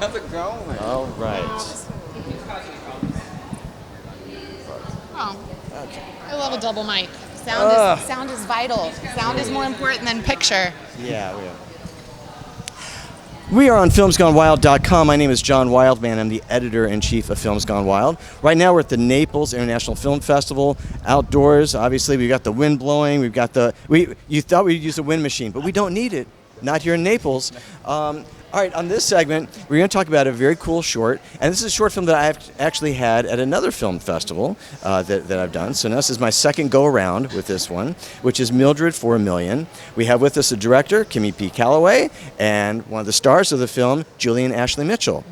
How's it going? All right. Oh, Okay. I love a double mic. Sound is vital. Sound is more important than picture. Yeah, we are. We are on filmsgonewild.com. My name is John Wildman. I'm the editor-in-chief of Films Gone Wild. Right now we're at the Naples International Film Festival, outdoors. Obviously, we've got the wind blowing. We've got you thought we'd use a wind machine, but we don't need it. Not here in Naples. All right, on this segment, we're going to talk about a very cool short, and this is a short film that I've actually had at another film festival that I've done. So now this is my second go-around with this one, which is Mildred for a Million. We have with us the director, Kimmy P. Calloway, and one of the stars of the film, Julian Ashley Mitchell.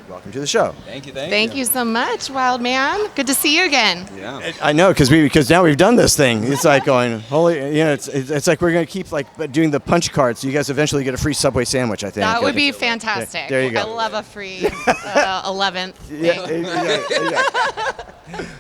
Welcome to the show. Thank you. Thank you so much, Wild Man. Good to see you again. Yeah. I know, because now we've done this thing. It's like going, it's like we're going to keep doing the punch cards, so you guys eventually get a free Subway sandwich, I think. That would be fantastic. There you go. I love a free 11th thing. Yeah.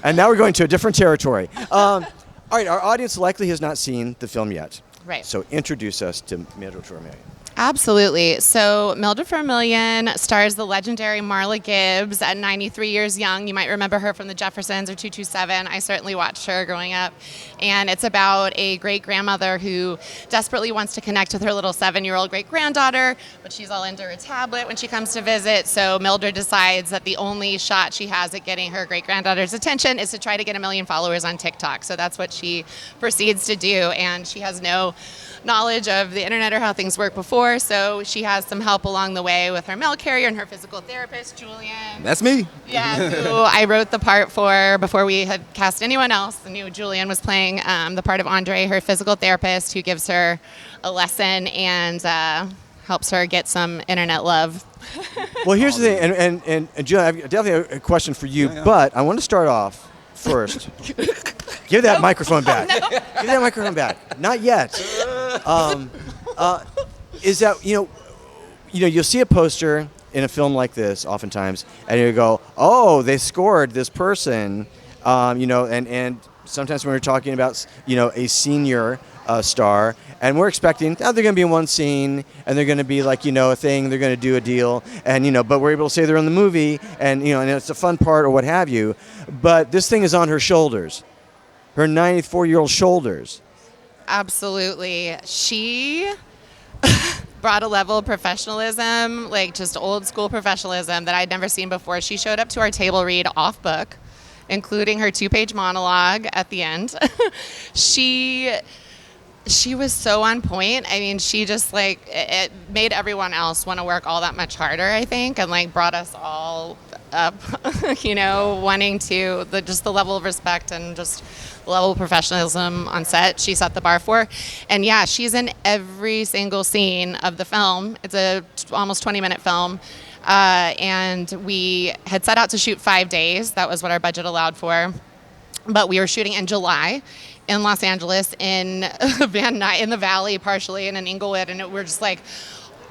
And now we're going to a different territory. All right, our audience likely has not seen the film yet. Right. So introduce us to Mildred for a Million. Absolutely. So Mildred for a Million stars the legendary Marla Gibbs at 93 years young. You might remember her from The Jeffersons or 227. I certainly watched her growing up. And it's about a great-grandmother who desperately wants to connect with her little 7-year-old great-granddaughter, but she's all into her tablet when she comes to visit. So Mildred decides that the only shot she has at getting her great-granddaughter's attention is to try to get 1 million followers on TikTok. So that's what she proceeds to do. And she has no knowledge of the internet or how things work before, so she has some help along the way with her mail carrier and her physical therapist, Julian. That's me. Yeah, who I wrote the part for before we had cast anyone else. I knew Julian was playing the part of Andre, her physical therapist, who gives her a lesson and helps her get some internet love. Well, here's the thing, and Julian, I've definitely a question for you, but I want to start off first. Give that microphone back. No. Give that microphone back. Not yet. Is that, you'll see a poster in a film like this oftentimes, and you go, oh, they scored this person, and sometimes when we're talking about, a senior star, and we're expecting, they're going to be in one scene, and they're going to be like, a thing, they're going to do a deal, and, but we're able to say they're in the movie, and, and it's a fun part or what have you, but this thing is on her shoulders, her 94-year-old shoulders. Absolutely. She brought a level of professionalism, like just old school professionalism that I'd never seen before. She showed up to our table read off book, including her 2-page monologue at the end. She was so on point. I mean, she just it made everyone else want to work all that much harder, I think, and brought us all up, wanting to, just the level of respect and just the level of professionalism on set she set the bar for. And yeah, she's in every single scene of the film. It's a almost 20-minute film. And we had set out to shoot 5 days. That was what our budget allowed for. But we were shooting in July in Los Angeles, in Van Nuys, in the Valley partially, and in Inglewood. And we're just like,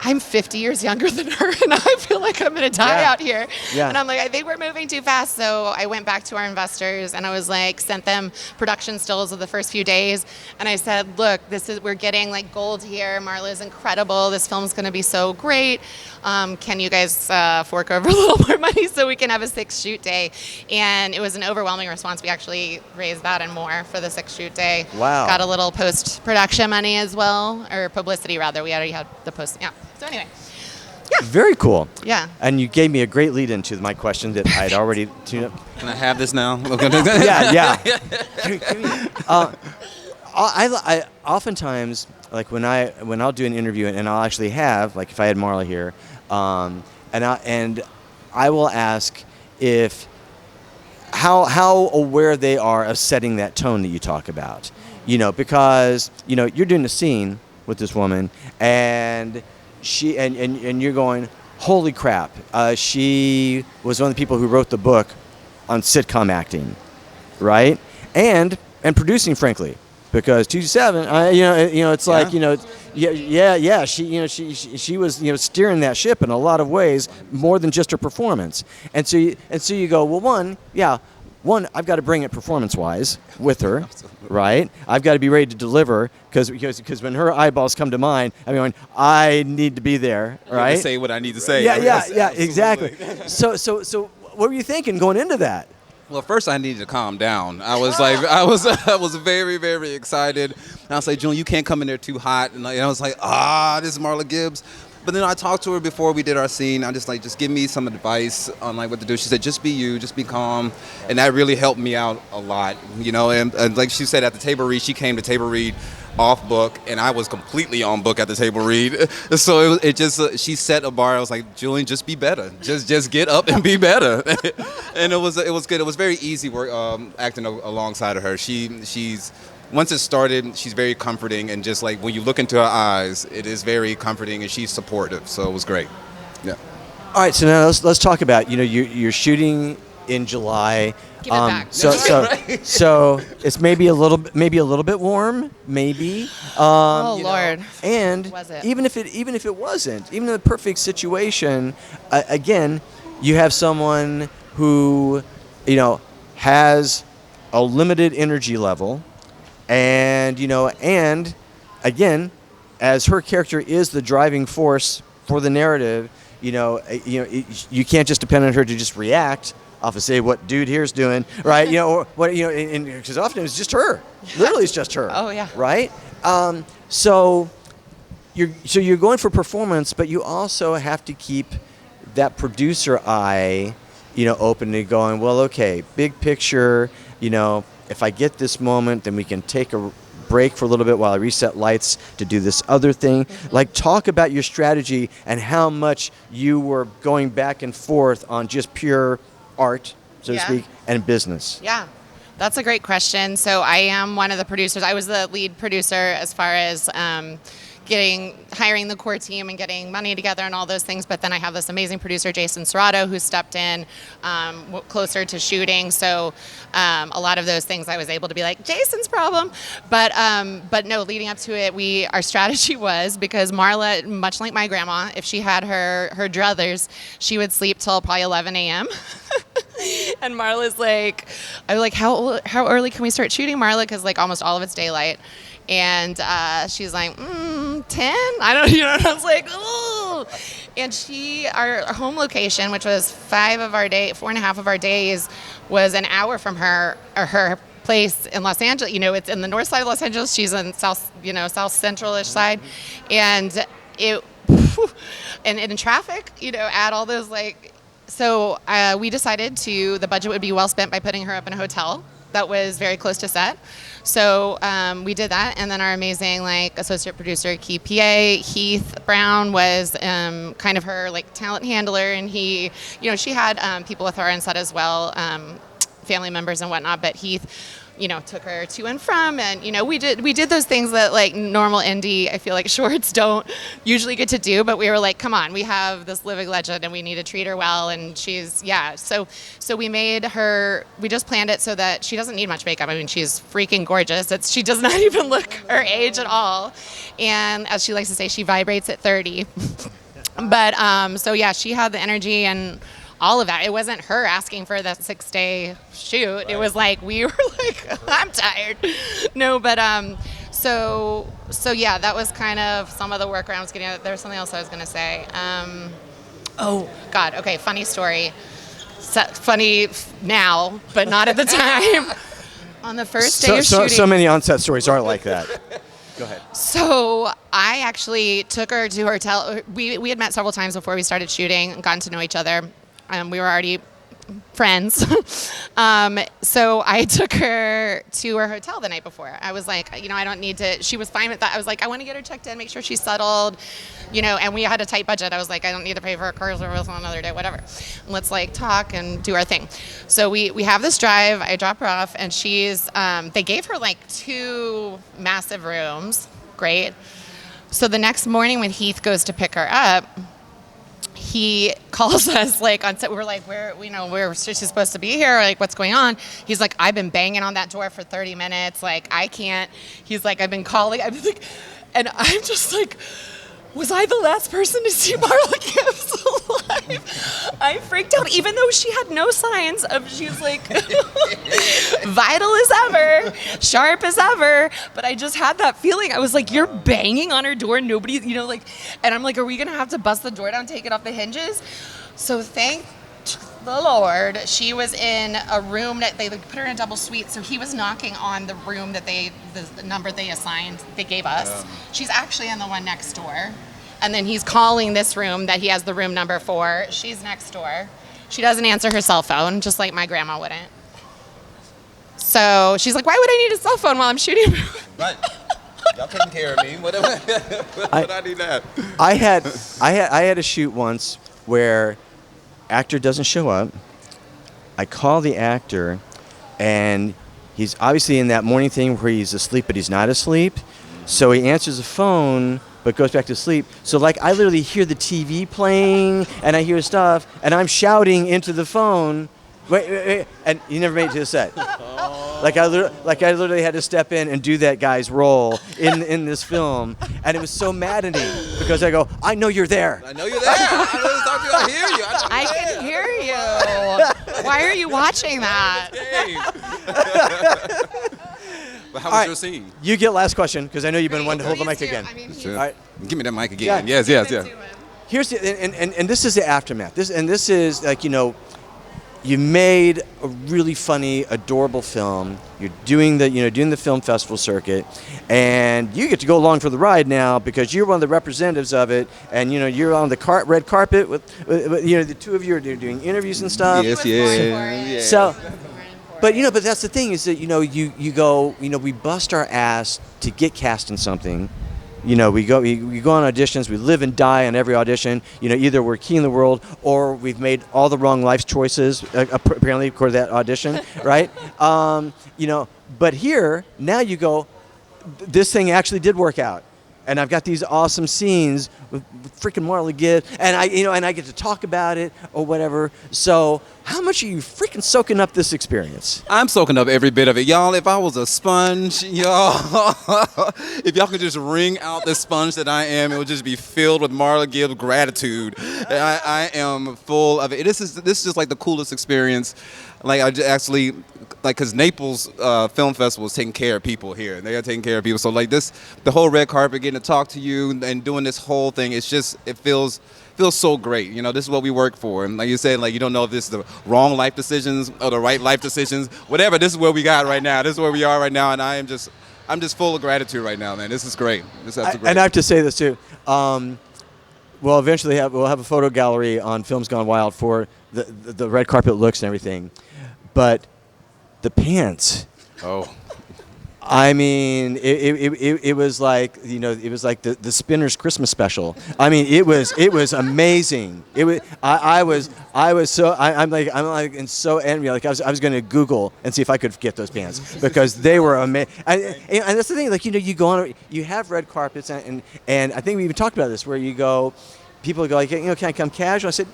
I'm 50 years younger than her, and I feel like I'm going to die out here. Yeah. And I'm like, I think we're moving too fast. So I went back to our investors, and I was like, sent them production stills of the first few days. And I said, look, we're getting gold here. Marla is incredible. This film's going to be so great. Can you guys fork over a little more money so we can have a 6th shoot day? And it was an overwhelming response. We actually raised that and more for the 6th shoot day. Wow. Got a little post-production money as well, or publicity rather. We already had the post, yeah. So anyway, yeah. Very cool. Yeah. And you gave me a great lead into my question that I'd already tuned up. Can I have this now? Yeah. I oftentimes, when I'll do an interview, and I'll actually have, if I had Marla here, and I will ask how aware they are of setting that tone that you talk about, because you're doing a scene with this woman, and she and you're going, holy crap, she was one of the people who wrote the book on sitcom acting, right? And producing, frankly, because 227, it's like, she was, steering that ship in a lot of ways, more than just her performance. And so you go, well, one, yeah, one, I've got to bring it performance-wise with her, right? I've got to be ready to deliver because when her eyeballs come to mine, I'm going, I need to be there, right? Say what I need to say. Yeah, exactly. So what were you thinking going into that? Well, first I needed to calm down. I was very, very excited. And I was like, Julian, you can't come in there too hot. And I was like, this is Marla Gibbs. But then I talked to her before we did our scene. I'm just like, just give me some advice on like what to do. She said, just be you, just be calm. And that really helped me out a lot, and like she said at the table read, she came to table read off book, and I was completely on book at the table read. So it just she set a bar. I was like, Julian, just be better. Just get up and be better. And it was good. It was very easy work acting alongside of her. She's once it started, she's very comforting, and just like when you look into her eyes, it is very comforting, and she's supportive. So it was great. Yeah. All right, so now let's talk about you're shooting in July. Give it back. So it's maybe a little bit warm, maybe. Lord. And Was it? even if it wasn't, even in the perfect situation, again, you have someone who has a limited energy level, and again, as her character is the driving force for the narrative, you can't just depend on her to just react off of say what dude here's doing, right? Or what because often it's just her. Literally, it's just her. Oh yeah. Right. So you're going for performance, but you also have to keep that producer eye, open and going. Well, okay, big picture. If I get this moment, then we can take a break for a little bit while I reset lights to do this other thing. Like, talk about your strategy and how much you were going back and forth on just pure art, so to speak, and business. Yeah, that's a great question. So I am one of the producers. I was the lead producer as far as hiring the core team and getting money together and all those things. But then I have this amazing producer, Jason Serrato, who stepped in closer to shooting. So a lot of those things I was able to be like, Jason's problem. But no, leading up to it, our strategy was, because Marla, much like my grandma, if she had her druthers, she would sleep till probably 11 a.m. And Marla's like, I was like, how early can we start shooting, Marla? Because like almost all of it's daylight. And she's like, 10? I don't, and I was like, ooh. And our home location, which was 4.5 of our days, was an hour from her place in Los Angeles. It's in the north side of Los Angeles. She's in south central-ish side. And and in traffic, add all those so we decided the budget would be well spent by putting her up in a hotel that was very close to set. So we did that, and then our amazing associate producer, key PA, Heath Brown, was kind of her talent handler, and she had people with her on set as well, family members and whatnot. But Heath, took her to and from, and we did those things that normal indie, I feel like, shorts don't usually get to do. But we were like, come on, we have this living legend, and we need to treat her well. And so we made her. We just planned it so that she doesn't need much makeup. I mean, she's freaking gorgeous. She does not even look her age at all. And as she likes to say, she vibrates at 30. But she had the energy and all of that. It wasn't her asking for that 6-day shoot. Right. It was like, we were like, I'm tired. No, but so that was kind of some of the workaround I was getting at. There was something else I was going to say. Oh God. Okay. Funny story. Funny now, but not at the time. On the first day of shooting. So many on-set stories are like that. Go ahead. So I actually took her to her hotel. We had met several times before we started shooting and gotten to know each other. We were already friends. So I took her to her hotel the night before. I was like, I don't need to. She was fine with that. I was like, I want to get her checked in, make sure she's settled, and we had a tight budget. I was like, I don't need to pay for her car service on another day, whatever. Let's talk and do our thing. So we have this drive. I drop her off, and she's, they gave her 2 massive rooms. Great. So the next morning when Heath goes to pick her up, he calls us on set. We're like, where's she supposed to be here? What's going on? He's like, I've been banging on that door for 30 minutes. I can't. He's like, I've been calling. And I'm just like, was I the last person to see Marla Gibbs alive? I freaked out, even though she had no signs of, she's like vital as ever, sharp as ever. But I just had that feeling. I was like, you're banging on her door, nobody, you know, like, and I'm like, are we gonna have to bust the door down, take it off the hinges? So thank the Lord, she was in a room that they put her in a double suite, so he was knocking on the room that the number they gave us. She's actually in the one next door. And then he's calling this room that he has the room number for. She's next door. She doesn't answer her cell phone, just like my grandma wouldn't. So she's like, why would I need a cell phone while I'm shooting? Right. Y'all taking care of me. Whatever. I need that. I had a shoot once where actor doesn't show up. I call the actor, and he's obviously in that morning thing where he's asleep, but he's not asleep. So he answers the phone, but goes back to sleep. So like I literally hear the TV playing, and I hear stuff, and I'm shouting into the phone. Wait, and he never made it to the set. Like I literally had to step in and do that guy's role in this film, and it was so maddening because I go, I know you're there. I know you're there. I know talk to you. I hear you. I can hear you. Why are you watching that? But how was your scene? You get last question because I know you've been wanting to hold the mic Please do. again. I mean, Sure. All right. Give me that mic again. Yeah. Yes. Here's the and this is the aftermath. This is like, you know, you made a really funny, adorable film. You're doing the film festival circuit, and you get to go along for the ride now because you're one of the representatives of it, and you know you're on the red carpet with you know the two of you are doing interviews and stuff. Yes, yeah. So, but that's the thing is that you go we bust our ass to get cast in something. You know, we go on auditions. We live and die on every audition. You know, either we're key in the world or we've made all the wrong life choices. Apparently, according to that audition, right? You know, but here now you go. This thing actually did work out, and I've got these awesome scenes with freaking Marla Gibbs, and I get to talk about it or whatever. So, how much are you freaking soaking up this experience? I'm soaking up every bit of it. Y'all, if I was a sponge, y'all, if y'all could just wring out the sponge that I am, it would just be filled with Marla Gibbs gratitude. I am full of it. This is just like the coolest experience. Like, I just actually, like, because Naples Film Festival is taking care of people here. They are taking care of people. So, like, the whole red carpet, getting to talk to you and doing this whole thing, it feels so great. You know, this is what we work for. And like you said, like, you don't know if this is the wrong life decisions or the right life decisions. Whatever, this is where we got right now. This is where we are right now, and I'm just full of gratitude right now, man. This is great. This is absolutely great. And I have to say this too. We'll eventually we'll have a photo gallery on Films Gone Wild for the red carpet looks and everything, but the pants. Oh. I mean, it was like, you know, it was like the Spinners Christmas special. I mean, it was amazing. I'm so envious. Like I was going to Google and see if I could get those pants because they were amazing. And that's the thing, like, you know, you go on, you have red carpets, and I think we even talked about this where you go, people go like, you know, can I come casual? I said,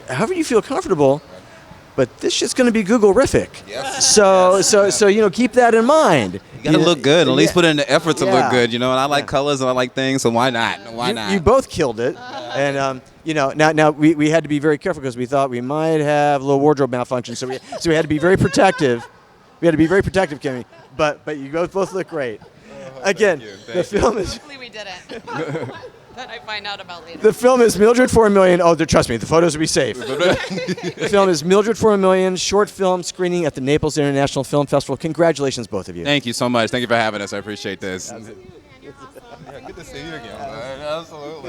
however you feel comfortable. But this shit's going to be Google-rific. Yes. So you know, keep that in mind. You got to look good. At least put in the effort to Yeah. look good, you know. And I like colors and I like things, so why not? Why not? You both killed it. And you know, now we had to be very careful because we thought we might have a little wardrobe malfunction. So we had to be very protective. We had to be very protective, Kimmie. But you both look great. Again, the film is. Hopefully we didn't. That I find out about later. The film is Mildred for $1 million. Oh, trust me, the photos will be safe. The film is Mildred for $1 million, short film screening at the Naples International Film Festival. Congratulations, both of you. Thank you so much. Thank you for having us. I appreciate this. Yeah, good to see you again. Absolutely.